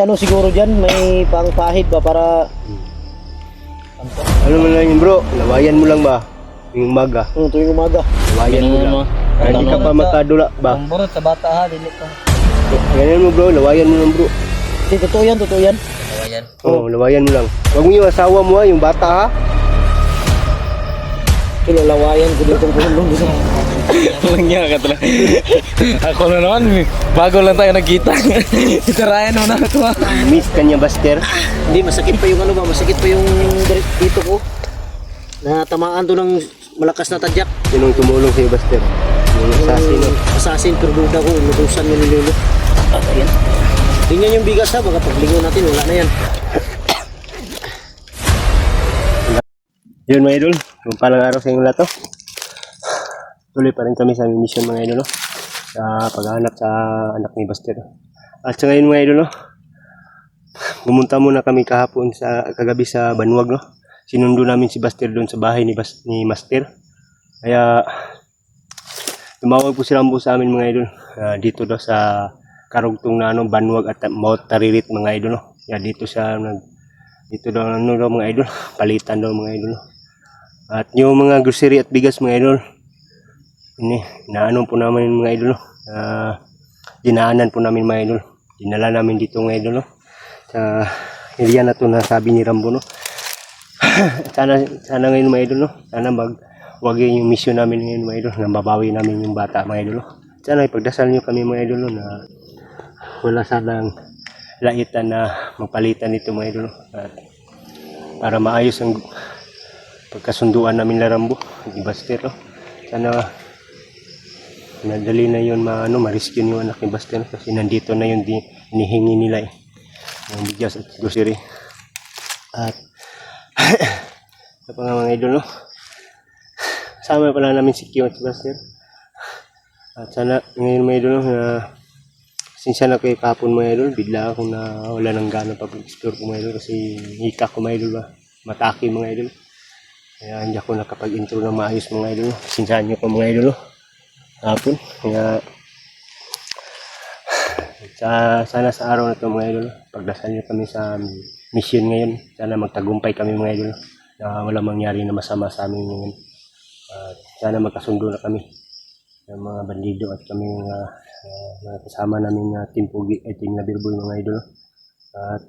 Ano siguro dyan, may pangpahid ba para... Ano mo lang yun bro, lawayan mo lang ba? Yung umaga. Tuwing umaga. Lawayan mo lang. Kaya hindi ka pa makadula ba? Ang burot sa bata ha, dilit ka. Ganyan mo bro, lawayan mo lang bro. Hindi, totoo yan, totoo yan. Lawayan. Oo, lawayan mo lang. Huwag mo yung asawa mo ha, yung bata ha. Kilalawayan ko dito kulong dito. Walang niya ka talaga. Ako na naman, bago lang tayo nagkita. Itarayan mo na ako. Miss ka niya Buster. Hindi, masakit pa yung ano ba, masakit pa yung dito ko. Natamaan to ng malakas na tadyak. Sinong tumulong sa'yo Buster? Yung assassin. Assassin, pero duda ko, inutusan mo nilolo. Ayan. Tingnan yung bigas ha, baka paglingon natin, wala na yan. Yun mga idol, yung palang araw sa inyong lahat to. Tuloy pa rin kami sa mission mga idol no? Sa paghahanap sa anak ni Buster. At sa ngayon mga idol no? Pumunta muna kami kahapon sa kagabi sa Banwag no? Sinundo namin si Buster doon sa bahay ni Master. Kaya tumawag po si Rambo sa amin mga idol. Dito daw sa karugtong na ano, Banwag at Mount Taririt mga idol no? Kaya dito sa dito daw ano daw mga idol, palitan daw mga idol no? At yung mga grocery at bigas mga idol, ini inaano po namin mga idol no? Dinaanan po namin mga idol, dinala namin dito mga idol no? Sa area na to na sabi ni Rambo no? sana ngayon mga idol no? Sana wag yung mission namin ngayon mga idol, na mabawi namin yung bata mga idol no? Sana ipagdasal nyo kami mga idol no? Na wala sanang laitan na magpalitan nito mga idol no? At para maayos ang pagkasunduan namin la Rambo di Buster no? Sana madali na yun ma-rescue yung anak ni Buster kasi nandito na yun hinihingi nila yung bigas at grocery. At sa mga idol no? Sama pala namin si Kyo at si Buster. At sana ngayon mga idol no? Sinsya na kayo kapon mga idol, bigla akong na wala nang gana pag-explore ko mga idol kasi hika ko mga idol ba, mataki mga idol. Kaya hindi ako nakapag-intro na maayos mga idol. Sinsyahan nyo ko mga idol kapon. Kaya sana sa araw na ito mga idol, pagdasal nyo kami sa mission ngayon. Sana magtagumpay kami mga idol na wala mangyari na masama sa amin ngayon. Sana magkasundo na kami ng mga bandido at kami mga kasama namin na team Pugi ay team na Birboy mga idol. At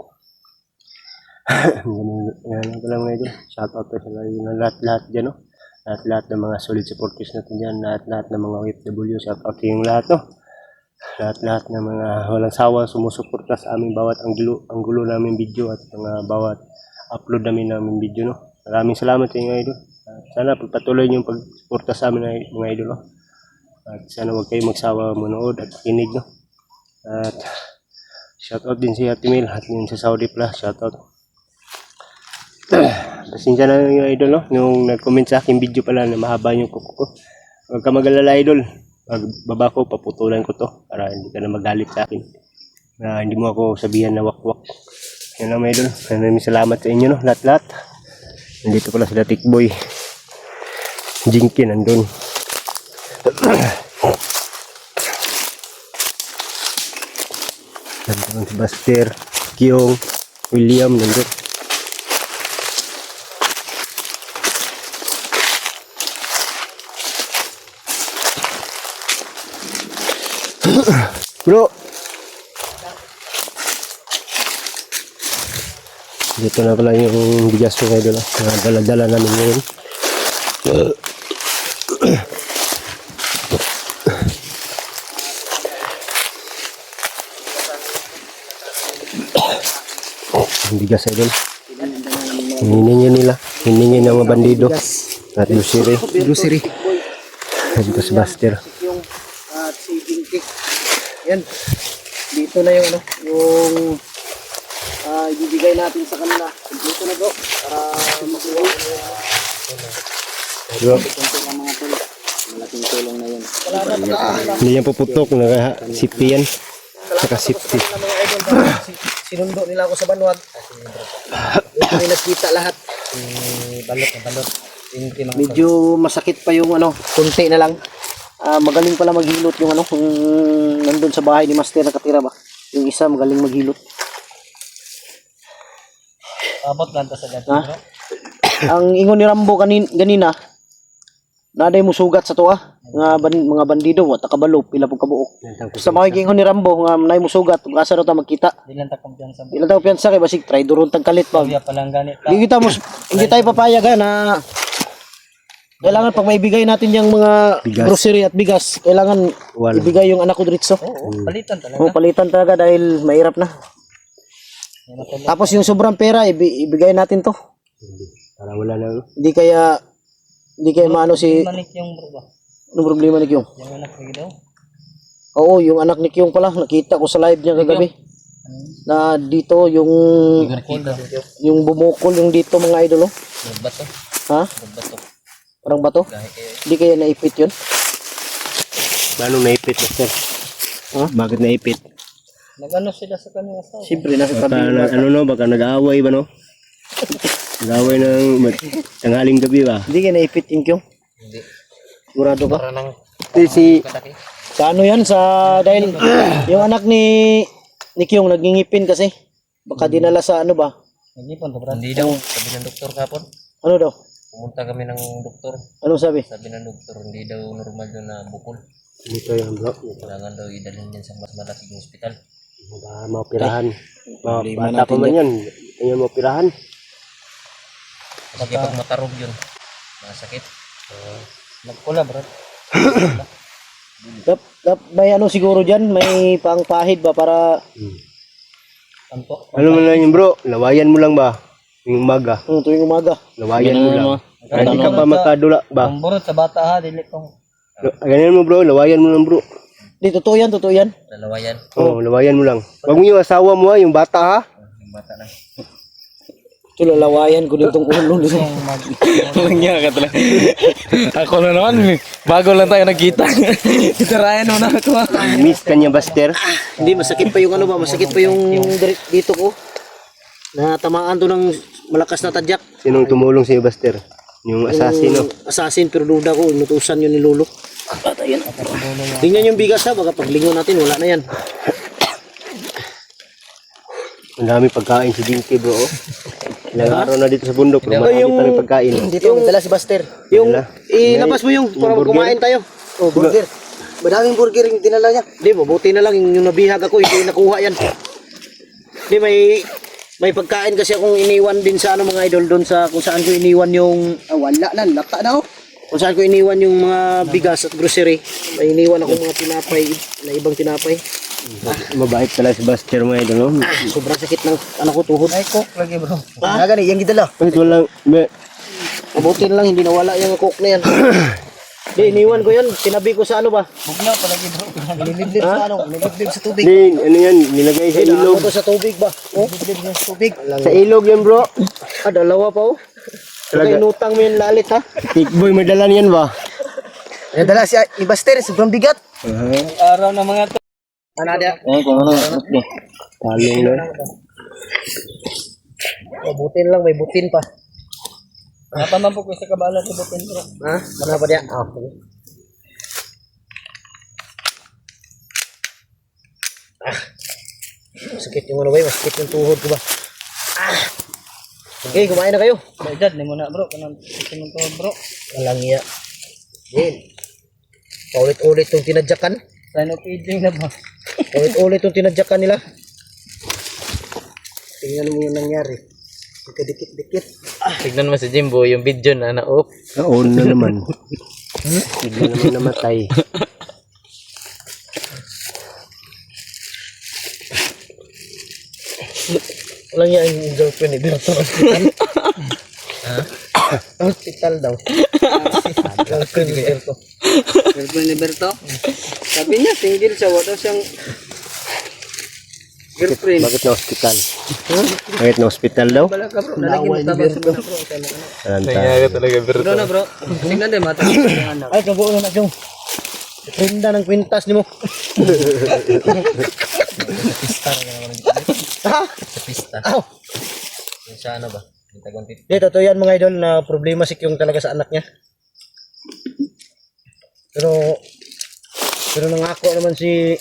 ganyan ko lang mga idol. Shout out sa lahat dyan no? Lahat ng mga solid supporters natin dyan, lahat ng mga OFW, shout out yung lahat no? Lahat ng mga walang sawa sumusuporta sa aming bawat anggulo namin video at mga bawat upload namin video no? Maraming salamat sa inyo idol. Sana pagpatuloy niyo yung pagsuporta sa amin mga idol no? At sana huwag kayo magsawa manood at kinig no? At shoutout din si Ate Mel at yun sa Saudi Plus, shoutout. Pasensya na yung idol no? Yung nag-comment sa aking video pala na mahaba yung kuko ko. Huwag ka mag-alala idol, pag baba ko paputulan ko to para hindi ka na magalit sa akin na hindi mo ako sabihan na wakwak. Yan lang mga idol, maraming salamat sa inyo no? Lahat. Nandito pala sila Tikboy Jinky nandun. Nandun si Buster, Kyong, William nandun. Bro, dito na pala yung bigas ko ngayon na dala-dala namin ngayon. Yung bigas idol. Hiningin nila. Hiningin ng mga bandido. At grocery. Dito si Buster. At si Jinky. Yan. Dito na yung ano, yung ibibigay natin sa kanila. Dito na bro. Para makuha yung mga tol. Malaking tulong na yun. Hindi yan puputok. Naka-safety yan. Naka-safety. Sinundo nila ako sa Banwag. Ito may nagkita lahat. Balot. Medyo masakit pa yung ano, kunti na lang. Magaling pala maghilot yung ano, kung nandun sa bahay ni Master nakatira ba. Yung isa magaling maghilot. Abot lang ta sa gato. Ha? Ang ingon ni Rambo ganina, naday mo sugat sa tuwa. Mga bandido, wata kabalo, pila po kabuok. Sa mga ingon ni Rambo, nga naday mo sugat, kung asa raw ta magkita. Di lang ta kumpiyansa. Ilan tayo piyansa kay basig, try duron tag kalit pa. Kaya palang ganit ta. Hindi tayo papayag ha, na kailangan pag maibigay natin yung mga Bigas. grocery at bigas, kailangan Wala. ibigay yung anak ko diretso. Oo, palitan talaga. O palitan talaga dahil mahirap na. Tapos yung sobrang pera, ibigay natin to. Para wala na. Hindi kaya maano si... Manik yung bro ba? Anong problema ni Kyung? Yung anak ko daw. Oo, yung anak ni Kyung pala, nakita ko sa live niya kagabi. Na dito yung bumukol yung dito mga idol. Oh. Bato. Ha? Bato. Parang bato? Dahil kayo. Hindi kaya naipit yun? Paano naipit, Master? Ha? Bakit naipit? Nag-ano sila sa kanyang asawa? Siyempre, nasa Baka tabi. ano no, baka nag-aaway ba no? Nag-aaway ng tanghaling gabi ba? Hindi kaya naipit yung Kyung? Hindi. Sigurado ka? Para nang Si kadaki. Sa ano yan? Dahil yung anak ni Kyung nagingipin kasi. Baka dinala sa ano ba? Hindi po, hindi daw. Sabi ng doktor kapon. Ano daw? Pumunta kami ng doktor. Anong sabi? Sabi ng doktor, hindi daw normal yun na bukol. dito yung bro. Kailangan daw idalhin yan sa mas malaking ospital. Baka maoperahan. Problema Bata pa natin man yan. Kanya maoperahan. Kasi pag matarog yun, masakit. Magpula bro. May ano siguro dyan? May pangpahid ba para... Anto. Ano man lang yun bro? Lawayan mo lang ba? Yung umaga. tuwing umaga. Lawayan mo lang. Hindi ka pa makadula ba? Ang burot sa bata ha, dili kong Ganyan mo bro, lawayan mo lang bro. Di, totoo yan, totoo yan. lalawayan. Oo, lawayan mo lang. Wag mo yung asawa mo ha, yung bata ha. Yung bata na. Ito lalawayan ko ditong ulo nito. Walang niya ka talaga. Ako na naman, bago lang tayo nagkita. Itarayan mo na ako ha. Miss kanya Buster. Hindi, masakit pa yung ano ba? Masakit pa yung dito ko. Natamaan to ng malakas na tadyak. Sinong tumulong sa iyo Buster? Yung assassin no? Assassin, pero duda ko, inutusan yun ni Lolo. Ayan. Tingnan yung bigas ha, baka paglingon natin, wala na yan. Ang dami pagkain si Dinky bro. Oh. Ilang araw na dito sa bundok. Pero marami yung- pa rin pagkain. Dito, yung dala si Buster. Yung, Dala. ilabas mo yung, para burger? kumain tayo. Oh, burger. Madaming burger yung dinala niya. Hindi, mabuti na lang yung nabihag ako, hindi nakuha yan. Hindi, may pagkain kasi akong iniwan din sa ano mga idol doon sa kung saan ko iniwan yung wala na lata na oh. Kung saan ko iniwan yung mga bigas at grocery. May iniwan ako mga tinapay na ibang tinapay. Mabait pala si Buster mga idol. No? Sobrang sakit ng ano ko tuhod. Ay, coke lagi bro. Gani, yung gidala. Bakit walang... Mabuti na lang hindi nawala yung coke na yan. Di, iniwan ko yan. Tinabi ko sa ano ba? Bugnaw palagi bro. Nilibdib sa ano? Nilibdib sa tubig. Di, ano yan, nilagay sa Ano ilog. to sa tubig ba? Oh, nilibdib sa tubig. Sa ilog yan bro. Dalawa pa oh. Talaga inutang mo yung lalit ha. Tikboy, may dala niyan ba? Nadala si Buster, sobrang bigat. Araw na mga to. Ano dia? Kung ano, Talong na. Butin lang, may butin pa. napaman po ko sa kabala sa butin bro. Ha? Ano pa dia? Okay. Sakit yung ano ba? Masakit yung tuhod ko ba? Okay, kumain na kayo. May edad, ni mo na bro. Kanang sinuntod bro. Walang iya. Yan. Paulit-ulit yung tinadyakan. Sign of aging na ba? Paulit-ulit yung tinadyakan nila. Tingnan mo yung nangyari. Dikit-dikit. Tignan mo si Jimbo, yung video na na-off. Naon na naman. Bigla naman namatay. Walang iya yung girlfriend ni Berto. Hospital. Hospital daw. Girlfriend ni Berto. Girlfriend ni Berto? Sabi niya, single siya. Wala siyang girlfriend. Bakit na hospital? Bakit na hospital daw? Bala ka bro, nalagyan mo taba sa bro. Talanta. talaga Berto. Bro na bro, tingnan din mata ng anak. Ay, kabuo na yung Prinda ng kwintas ni mo. Ha? Sa pista. Aw! Yung sa ano ba? Yung tagong tip. Di, totoo yan mga idol na problema si Kyung talaga sa anak niya. Pero nangako naman si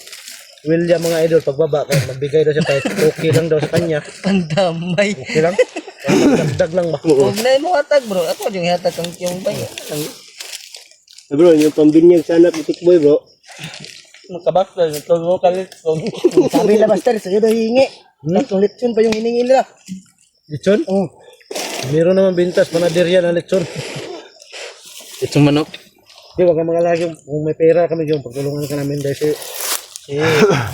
William mga idol pagbaba kaya magbigay daw siya kahit okay lang daw sa kanya. Ang damay. Okay lang. Dagdag lang ba? Huwag na mo hatag bro. Ako yung hatag kang yung bayo. Bro, yung pambinyag sa anak ni Tikboy bro. Makabakla. Tulog kalit. Sabi na Master, sa'yo daw hihingi. Tatlong lechon pa yung hiningi nila. Lechon? Oo. Meron naman bintas, panaderya na lechon. Itong manok. Di, wag kang magalagi kung may pera kami yung pagtulungan ka namin dahil si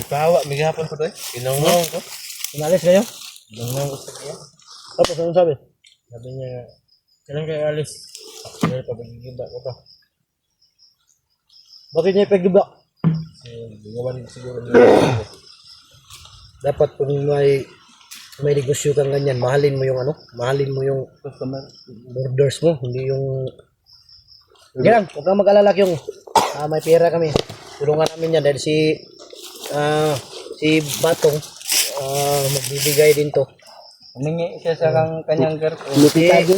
Ipawa. May hapon ko doon. Pinangaw ko. inalis kayo. Pinangaw ko sa kanya. Tapos anong sabi? Sabi niya, kailan kayo alis? Kaya pa magiging ko to. Bakit niya ipag-ibla? Gawan siguro niya. Dapat kung may negosyo kang ganyan, mahalin mo yung mahalin mo yung Customer. orders mo, hindi yung yan, huwag kang mag-alala yung may pera kami. Tulungan namin yan dahil si Batong magbibigay din to. Humingi siya sa kanyang girlfriend. Lupitago.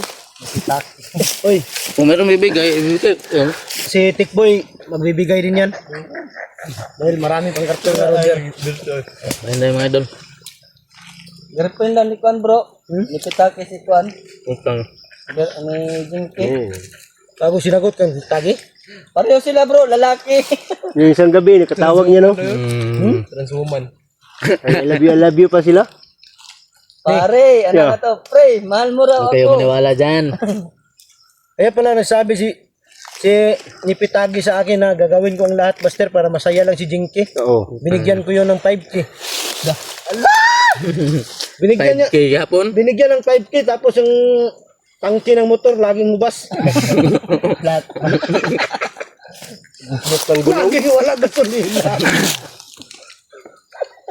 Oy, Kung meron bibigay, ibigay. Yan. si Tikboy magbibigay din yan. Dahil marami pang karton na Roger. Ayun na yung mga idol. Girlfriend lang ni Kwan bro. Ni Pitake si Kwan. Utang. Ni Jinky. Bago sinagot kang tagi. Pareho sila bro, lalaki. Yung isang gabi, nakatawag niya no. Transwoman. I love you pa sila. Pare, ano Yeah. na to? Pre, mahal mo raw Huwag kayo ako. maniwala dyan. Kaya pala nagsabi si Nipitagi sa akin na gagawin ko ang lahat Master para masaya lang si Jinky. Oo. Binigyan ko yun ng 5K. Binigyan niya 5K hapon. binigyan ng 5K tapos yung tangke ng motor laging mubas. Lahat. Lagi wala gasolina.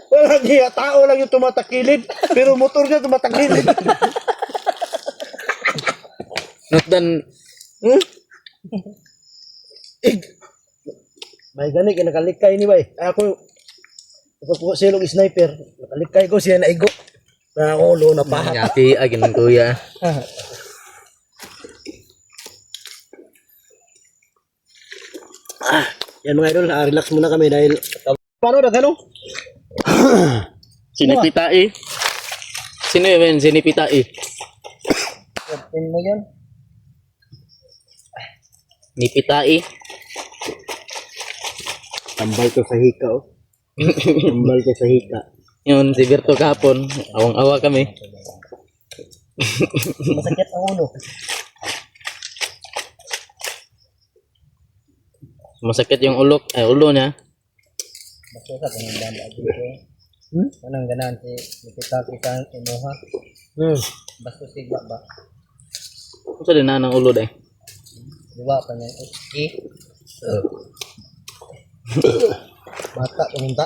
Wala niya, tao lang yung tumatakilid, pero motor niya tumatakilid. Not done. May gani, kinakalikay ni Bay. Ako po silong sniper, nakalikay ko siya na igo. Na ulo, na pahat. Yati, agin ng kuya. Yan mga idol, relax muna kami dahil... Paano na gano'n? Sinipitai. Sino yun? Sinipitai. Girlfriend mo yun? Nipitai. Tambal ko sa hika oh. Tambal ko sa hika. Yun, si Berto kahapon. Awang-awa kami. Masakit ang ulo. Masakit yung ulo niya. Basta sa panandaan lagi ko. Anong ganan si Pitake sa imuha? Basta sigla ba? Kung sa din na ng ulo dahil. Diba pa niya? Uski. Bata, pumunta.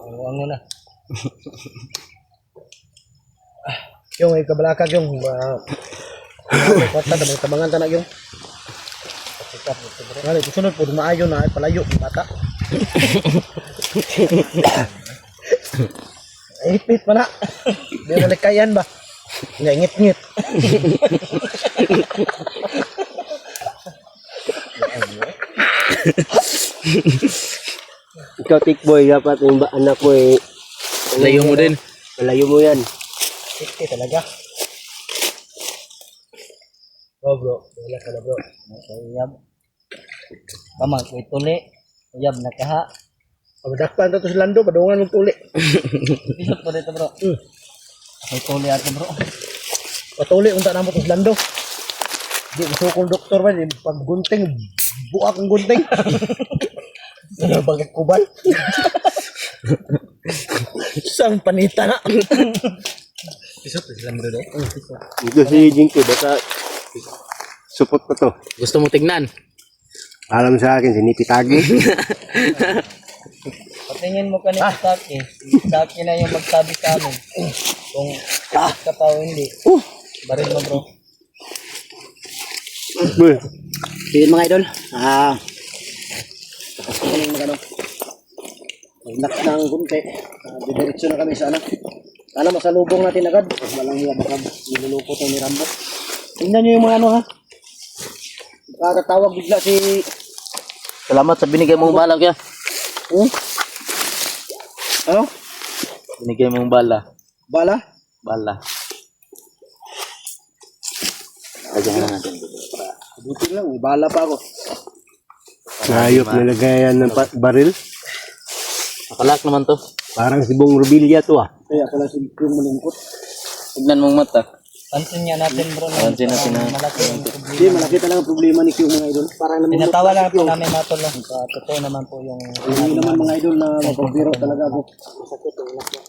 Ang na. Yung ay kabalakag yung... Kwarta, damang tabangan tanak yung... Ngali, kusunod po, dumaayo na, palayo, yung bata. Ipit pa na. Di mo nagkayan ba? Ngit-ngit. Ikaw Tikboy, dapat yung anak mo eh. Layo mo din. Malayo mo yan. Sikti talaga. Oh bro, wala ka na bro. Uyab. Tama, ko ituli. Uyab na kaha. Pagdakpan to si Lando, padungan mong tuli. Pisot po dito bro. May tuli ato bro. Patuli, unta na mo to si Lando. Di, masukong doktor ba, di, pag gunting, buak ang gunting. Ano bagay kubal? Isang panita na. Pisot po sila bro. Ito si Jinky, baka support ko to. Gusto mo tignan? Alam sa akin, sinipitagi. Patingin mo ka ni Pitake. Si Pitake na yung magsabi sa amin. Kung kapit ka pa o hindi. Baril mo bro. Boy, Sige mga idol, tapos ko lang magano. Nak ng gunte, didiretso na kami sa ano. Sana masalubong natin agad. Walang hiya, baka nilulupot ni Rambo. Tingnan nyo yung mga ano ha. Kakatawag bigla si... Salamat sa binigay mong bala kaya. Ano? Binigay mong bala. Bala? Bala. Lagyan na natin. Buti lang, may bala pa ako. Ayop nilagayan ng baril. Nakalak naman to. Parang si Bong Rubilla to ah. Kaya pala si yung malungkot. Tignan mong mata. Pansin niya natin bro. Pansin natin na. Malaki yung problema. Hindi, malaki talaga ang problema ni Q mga idol. Parang namumot. Pinatawa lang po namin matol lang. Totoo naman po yung Hindi naman mga idol na mapagbiro talaga ako. Masakit ang ulas niya.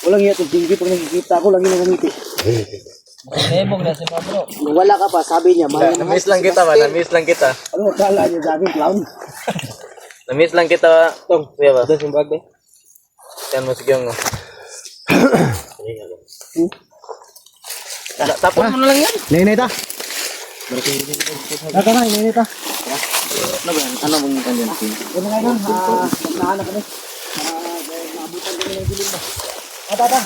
Walang iya itong tinggi pag nakikita ko, lagi nangangiti. Nebog na si bro. Nung wala ka pa, sabi niya, mahal na Na-miss lang kita ba? Na-miss lang kita. Ano akala niya sa akin, clown? Na-miss lang kita. Tong, kuya ba? Ito yung bag ba? Yan mo sige mo. Tapos mo na lang yan. Neneta. Tata na, neneta. Ano ba yan? Ano mong kanyan? Ano nga idol, magnahan na kami. Para maabutan kami ng dilim ba. Tata.